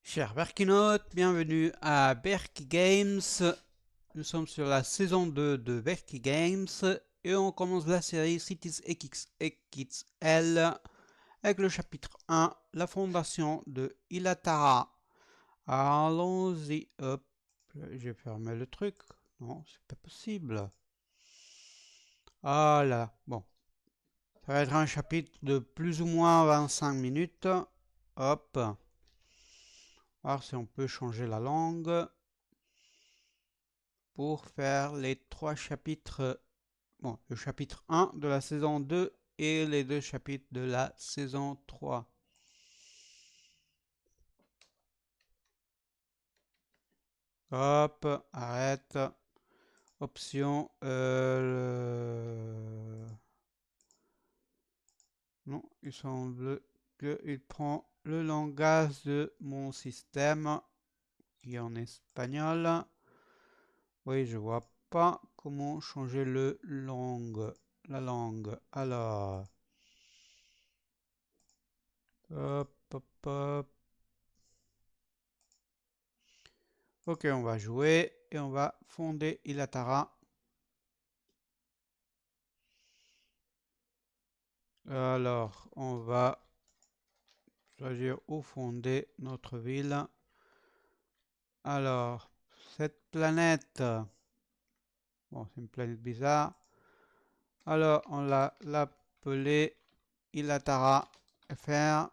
Chers Berkinautes, bienvenue à Berky Games. Nous sommes sur la saison 2 de Berky Games et on commence la série Cities XXL avec le chapitre 1, la fondation de Ilatara. Allons-y, hop, j'ai fermé le truc. Non, c'est pas possible. Ah là, bon, ça va être un chapitre de plus ou moins 25 minutes. Hop, voir si on peut changer la langue pour faire les trois chapitres, bon, le chapitre 1 de la saison 2 et les deux chapitres de la saison 3. Hop, arrête. Option. Non, il semble qu'il prend le langage de mon système qui est en espagnol. Oui, je vois pas comment changer la langue. Alors, hop, hop, hop. Ok, on va jouer et on va fonder Ilatara. Alors, on va choisir où fonder notre ville. Alors, cette planète, bon, c'est une planète bizarre. Alors, on l'a appelée Ilatara FR.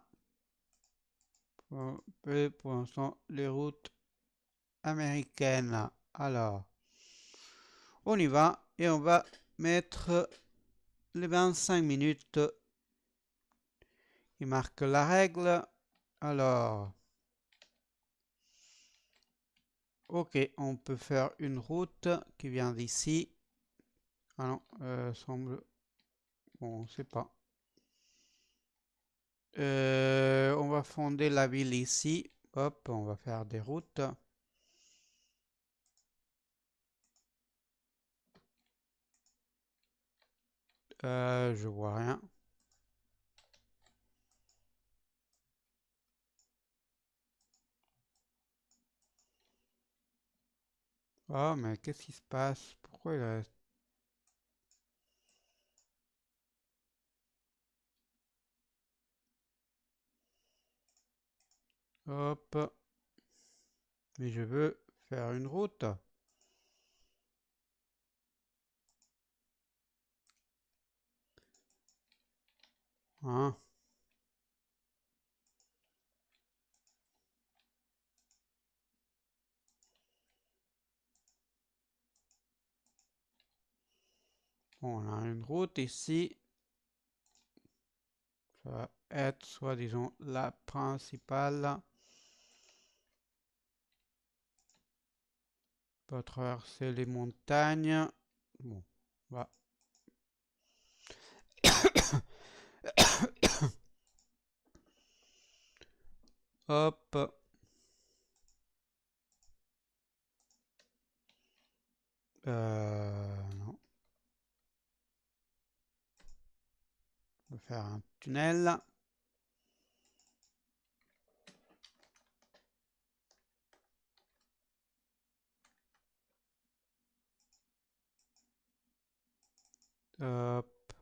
Pour l'instant, les routes américaines. Alors, on y va et on va mettre les 25 minutes qui marquent la règle. Alors, ok, on peut faire une route qui vient d'ici. Ah non, semble... Bon, on sait pas. On va fonder la ville ici. Hop, on va faire des routes. Je vois rien. Oh, mais qu'est-ce qui se passe? Pourquoi il reste... Hop. Mais je veux faire une route. Hein? Bon, on a une route ici. Ça va être, soit disons, la principale. On va traverser les montagnes. Bon, va. Hop. Non. On va faire un tunnel. Hop.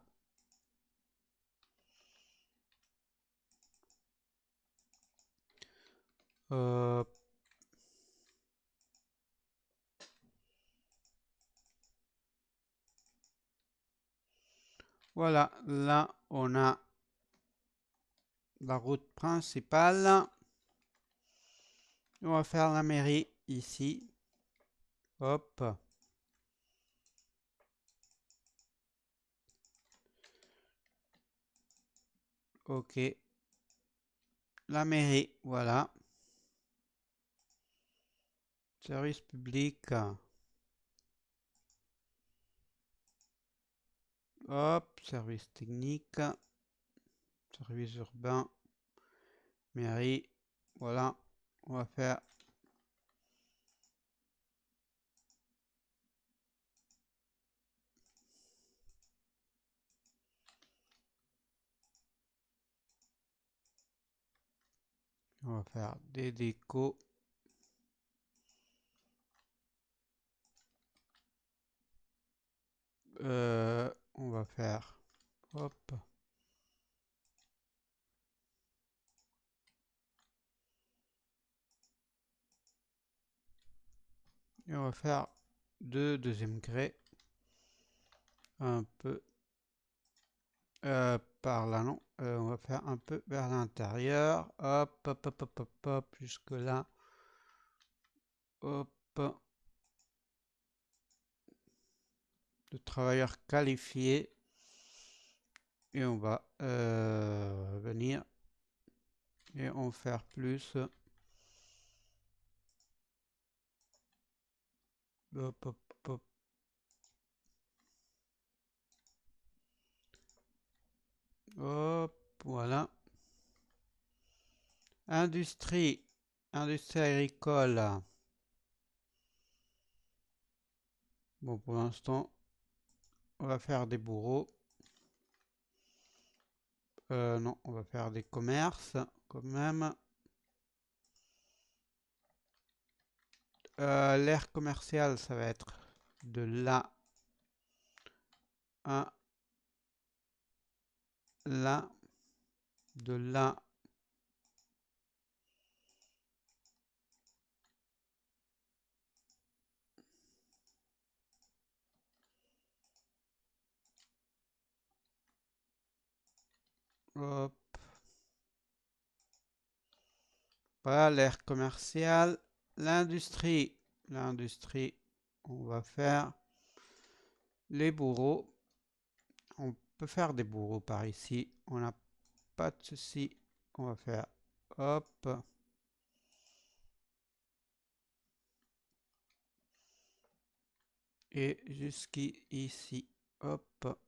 Hop. Voilà, là on a la route principale. On va faire la mairie ici. Hop. Ok. La mairie, voilà. Service public. Hop. Service technique. Service urbain. Mairie. Voilà. On va faire On va faire des décos. On va faire, hop, et on va faire deux deuxième grès, un peu par là, non, on va faire un peu vers l'intérieur, hop, hop, hop, hop, hop, hop, jusque là, hop, de travailleurs qualifiés, et on va venir et en faire plus, hop, hop, hop, hop, voilà. Industrie, industrie agricole. Bon, pour l'instant, on va faire des bourreaux. Non, on va faire des commerces quand même. L'aire commerciale, ça va être de là à là, de là. Hop. Voilà l'aire commerciale. L'industrie. L'industrie, on va faire les bourreaux. On peut faire des bourreaux par ici. On n'a pas de souci. On va faire hop. Et jusqu'ici. Hop.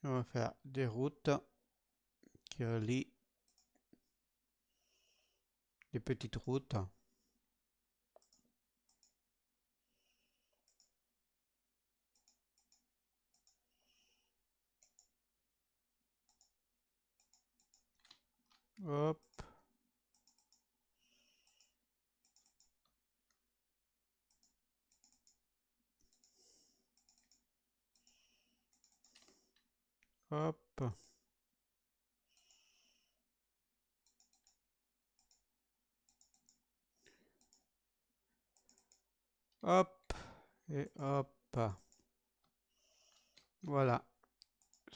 On va faire des routes qui relient des petites routes. Hop. Hop. Hop. Et hop. Voilà.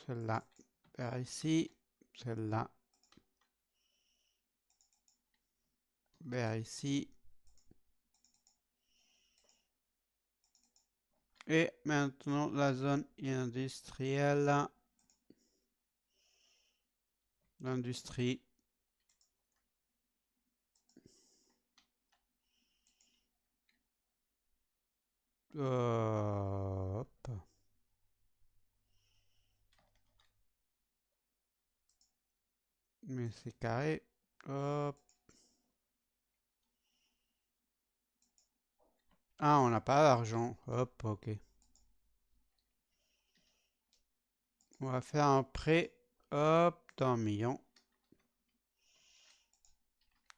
Celle-là vers ici. Celle-là vers ici. Et maintenant la zone industrielle. L'industrie. Hop. Mais c'est carré. Hop. Ah, on n'a pas d'argent. Hop, ok. On va faire un prêt. Hop, d'un million.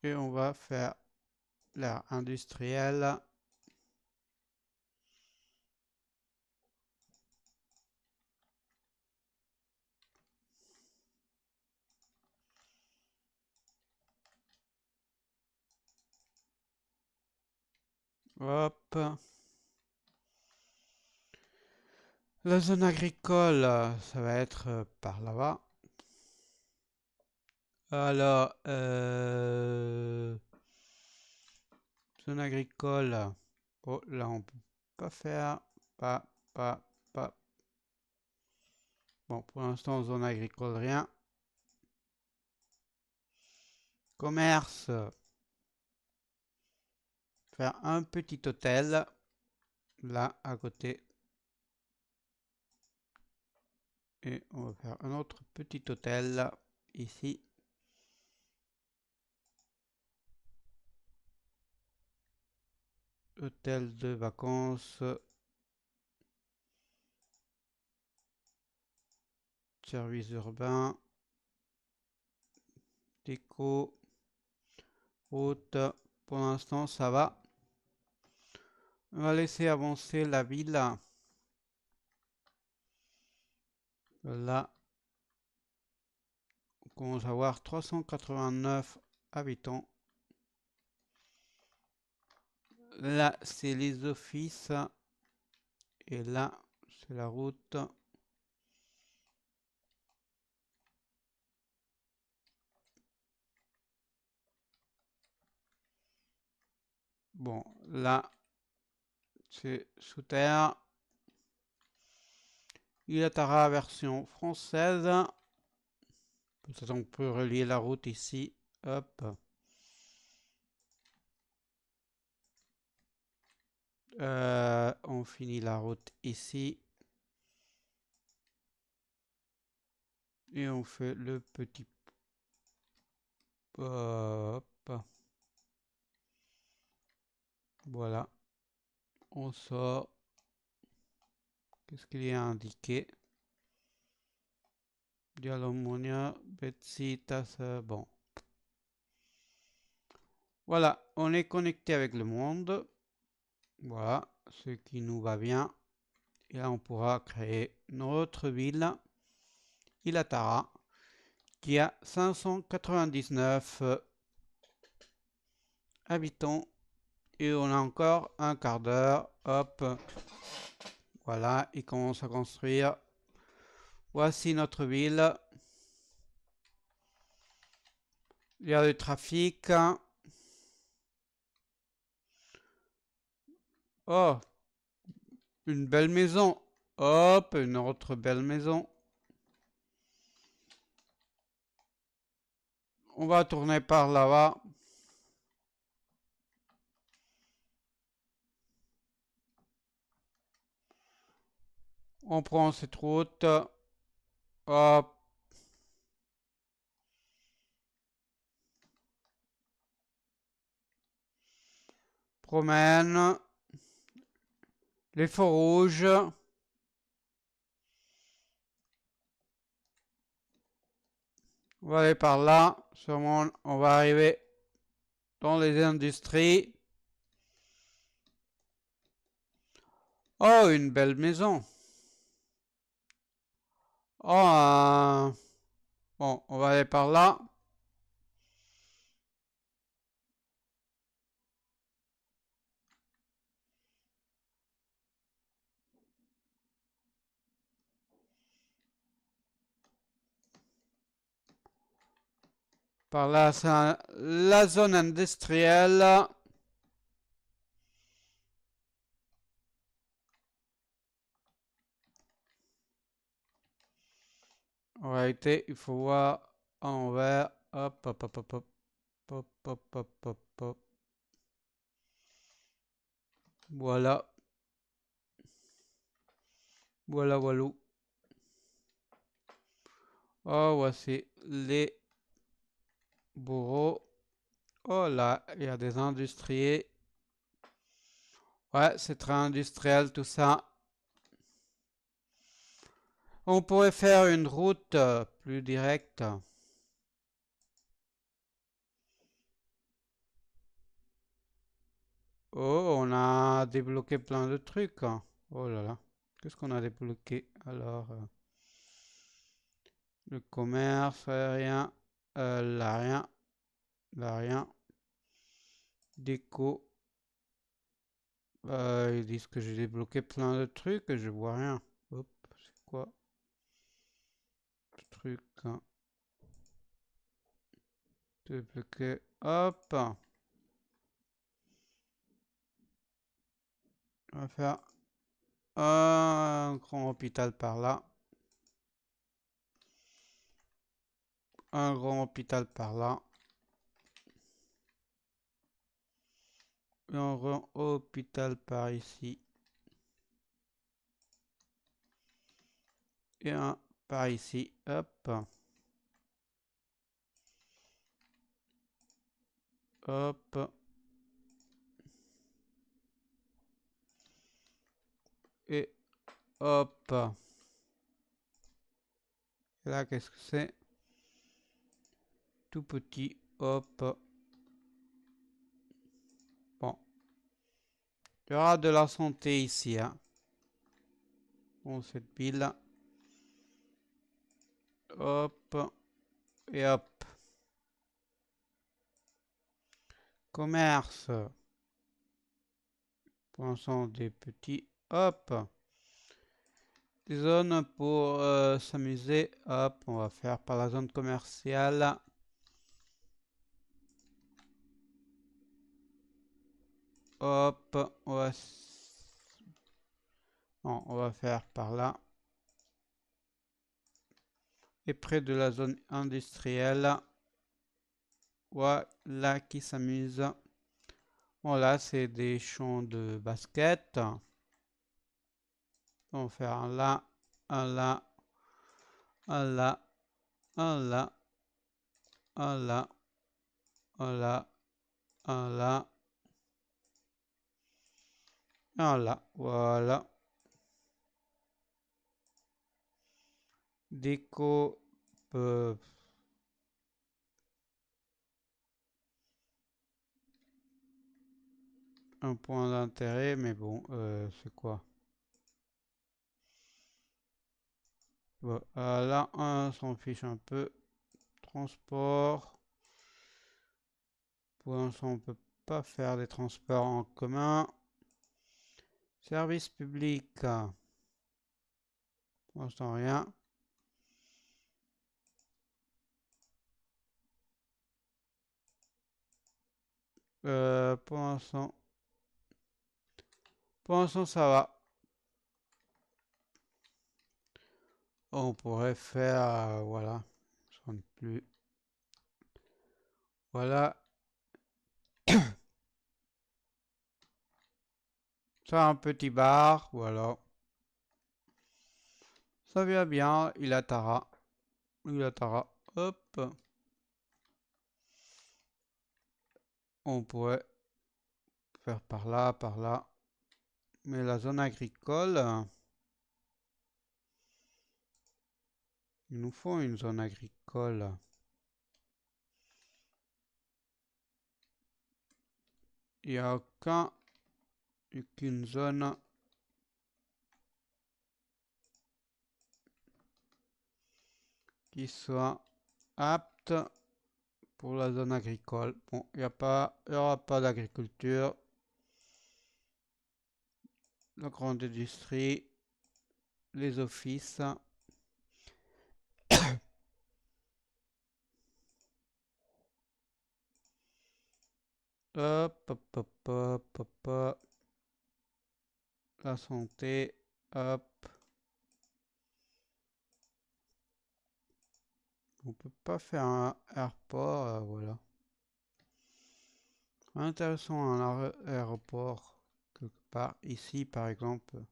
Et on va faire l'aire industrielle. Hop. La zone agricole, ça va être par là-bas. Alors, zone agricole. Oh, là, on peut pas faire. Pas. Bon, pour l'instant, zone agricole, rien. Commerce. Faire un petit hôtel. Là, à côté. Et on va faire un autre petit hôtel. Ici. hôtel de vacances, service urbain, déco, route. Pour l'instant, ça va. On va laisser avancer la ville. Là, on commence à avoir 389 habitants. Là, c'est les offices. Et là, c'est la route. Bon, là, c'est sous terre. Ilatara version française. Peut-être on peut relier la route ici. Hop. On finit la route ici. Et on fait le petit... Hop. Voilà. On sort. Qu'est-ce qu'il y a indiqué? Dialomonia, Betsitas, bon. Voilà, on est connecté avec le monde. Voilà, ce qui nous va bien. Et là, on pourra créer notre ville, Ilatara, qui a 599 habitants. Et on a encore un quart d'heure. Hop. Voilà, il commence à construire. Voici notre ville. Il y a du trafic. Oh, une belle maison. Hop, une autre belle maison. On va tourner par là-bas. On prend cette route. Hop. Promène. Les feux rouges. On va aller par là. Sûrement, on va arriver dans les industries. Oh, une belle maison. Oh, bon, on va aller par là. Par là, c'est la zone industrielle. En réalité, il faut voir en vert. Hop, hop, hop, hop, hop, hop, hop, hop, hop, hop. Voilà. Voilà, voilà. Oh, voici les bureaux. Oh là, il y a des industries. Ouais, c'est très industriel tout ça. On pourrait faire une route plus directe. Oh, on a débloqué plein de trucs. Oh là là. Qu'est-ce qu'on a débloqué? Alors, le commerce, rien. Là, rien. Là, rien. Déco. Ils disent que j'ai débloqué plein de trucs et je vois rien. Hop, c'est quoi ce truc? Débloqué. Hop. On va faire un grand hôpital par là. Un grand hôpital par là. Un grand hôpital par ici. Et un par ici. Hop. Hop. Et hop. Et là, qu'est-ce que c'est? Tout petit. Hop. Bon. Il y aura de la santé ici. Hein. Bon, cette pile. Hop. Et hop. Commerce. Pour l'instant, des petits. Hop. Des zones pour s'amuser. Hop. On va faire par la zone commerciale. Hop. Non, on va faire par là. Et près de la zone industrielle. Voilà qui s'amuse. Voilà, c'est des champs de basket. On va faire un là, un là, un là, un là, un là, un là, un là, un là. Voilà. Déco. Un point d'intérêt, mais bon, c'est quoi? Voilà, on s'en fiche un peu. Transport. Pour l'instant, on peut pas faire des transports en commun. Service public. Pour l'instant, rien. Pour l'instant, ça va. On pourrait faire, voilà, j'en ai plus. Voilà. Ça, un petit bar, voilà. Ça vient bien, il a Tara. Il a Tara. Hop. On pourrait faire par là, par là. Mais la zone agricole, il nous faut une zone agricole. Il n'y a aucune zone qui soit apte pour la zone agricole. Bon, il n'y aura pas d'agriculture. La grande industrie, les offices. Hop, hop, hop, hop, hop, hop. La santé, hop. On peut pas faire un aéroport, voilà. Intéressant un aéroport quelque part. Ici, par exemple,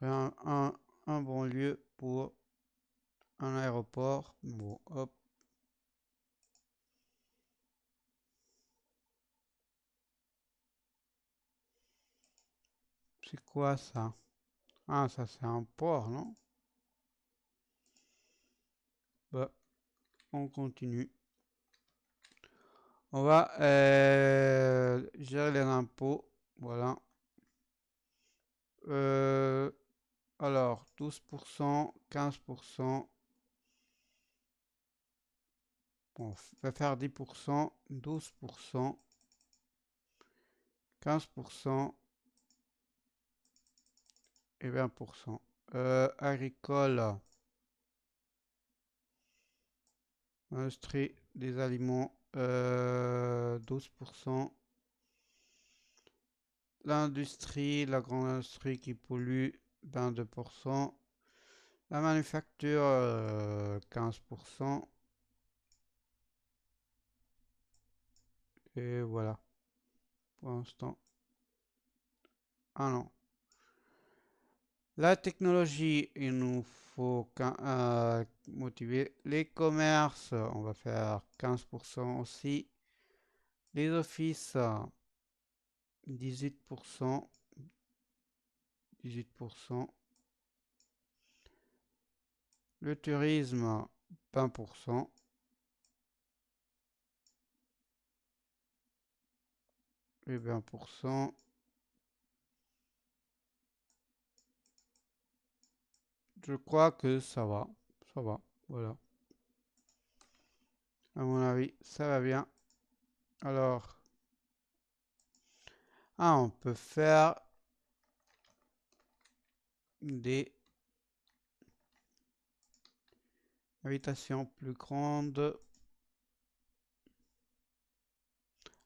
un bon lieu pour un aéroport. Bon, hop. C'est quoi ça? Ah, ça c'est un port, non? Bah, on continue. On va gérer les impôts. Voilà. Alors, 12%, 15%. Bon, on va faire 10%, 12%, 15% et 20%. Agricole, industrie des aliments, 12%. L'industrie, la grande industrie qui pollue, 22%. La manufacture, 15%. Et voilà, pour l'instant. Ah non. La technologie, il nous faut motiver les commerces. On va faire 15% aussi. Les offices, 18%. 18%. Le tourisme, 20%. Et 20%. Je crois que ça va. Ça va. Voilà. À mon avis, ça va bien. Alors. Ah, on peut faire des habitations plus grandes.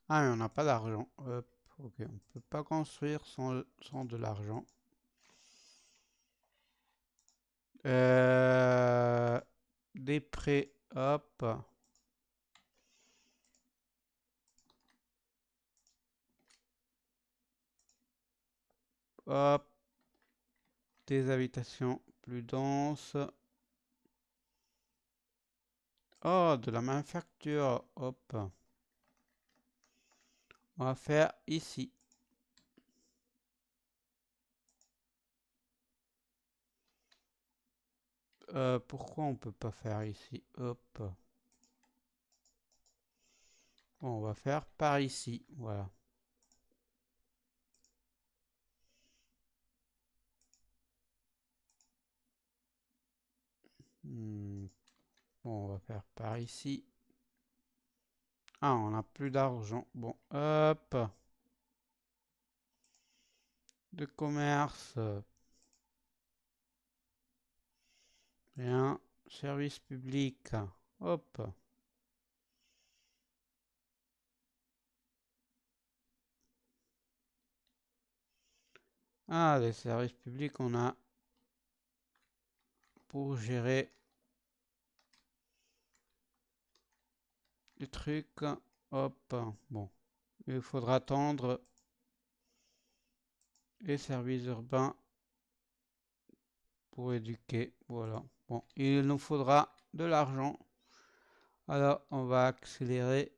Ah, mais on n'a pas d'argent. Hop, ok, on peut pas construire sans de l'argent. Des prêts, hop. Hop. Des habitations plus denses. Oh, de la manufacture. Hop. On va faire ici. Pourquoi on peut pas faire ici? Hop. Bon, on va faire par ici. Voilà. Bon, on va faire par ici. Ah, on n'a plus d'argent. Bon, hop. De commerce. Bien. Service public. Hop. Ah, les services publics, on a pour gérer les trucs. Hop. Bon. Il faudra attendre les services urbains pour éduquer. Voilà. Bon, il nous faudra de l'argent. Alors, on va accélérer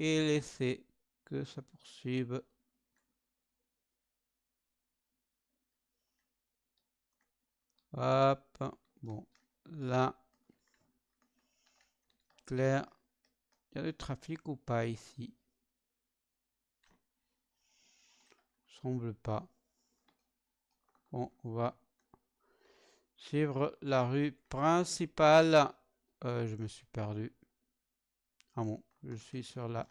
et laisser que ça poursuive. Hop. Bon, là, clair. Il y a du trafic ou pas ici? Semble pas. Bon, on va suivre la rue principale. Je me suis perdu. Ah bon, je suis sur la...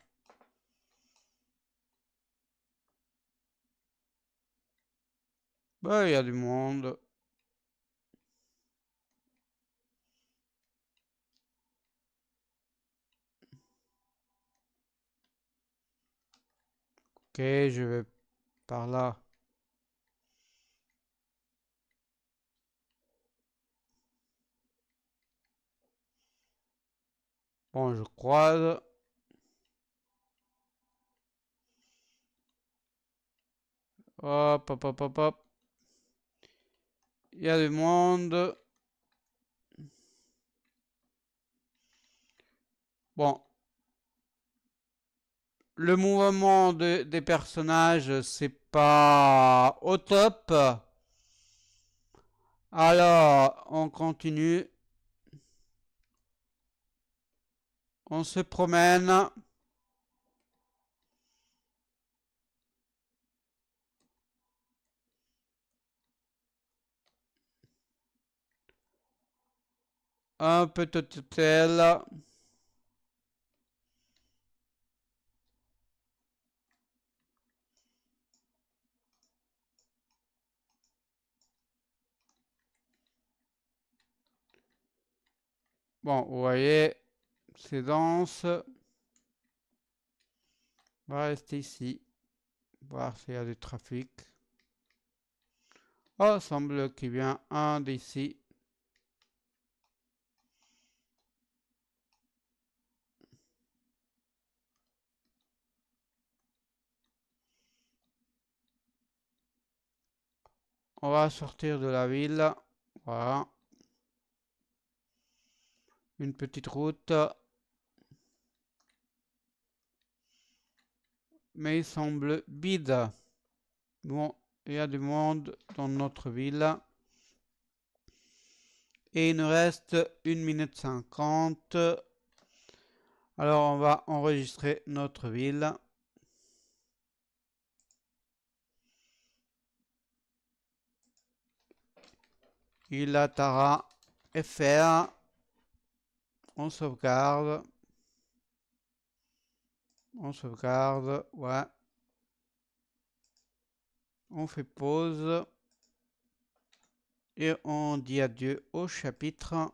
Bah, il y a du monde. Ok, je vais par là. Bon, je croise. Hop, hop, hop, hop, hop. Il y a du monde. Bon. Le mouvement des personnages, c'est pas au top. Alors, on continue. On se promène. Un petit hôtel. Bon, vous voyez, c'est dense. On va rester ici. Voir s'il y a du trafic. Oh, semble qu'il vient un d'ici. On va sortir de la ville. Voilà. Une petite route. Mais il semble vide. Bon, il y a du monde dans notre ville. Et il nous reste 1 minute 50. Alors on va enregistrer notre ville. Ilatara FR. On sauvegarde. On sauvegarde. Ouais. On fait pause. Et on dit adieu au chapitre.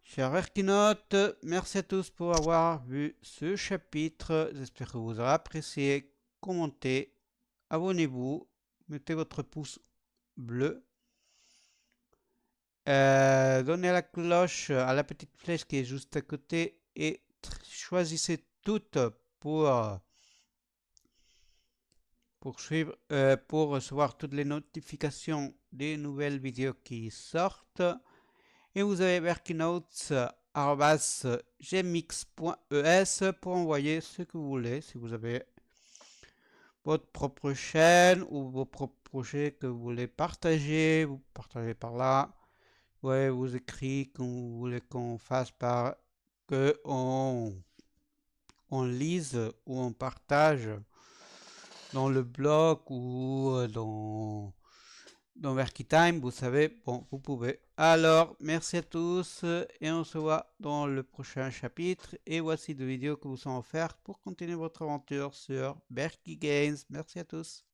Chers Erkinotes, merci à tous pour avoir vu ce chapitre. J'espère que vous aurez apprécié. Commentez, abonnez-vous, mettez votre pouce bleu. Donnez à la cloche, à la petite flèche qui est juste à côté et choisissez toutes pour suivre, pour recevoir toutes les notifications des nouvelles vidéos qui sortent. Et vous avez berkinotes@gmx.es pour envoyer ce que vous voulez. Si vous avez votre propre chaîne ou vos propres projets que vous voulez partager, vous partagez par là. Ouais, vous écrivez que vous voulez qu'on fasse par que on lise ou on partage dans le blog ou dans Verkitime, vous savez, bon, vous pouvez. Alors, merci à tous et on se voit dans le prochain chapitre. Et voici deux vidéos que vous sont offertes pour continuer votre aventure sur Berky Games. Merci à tous.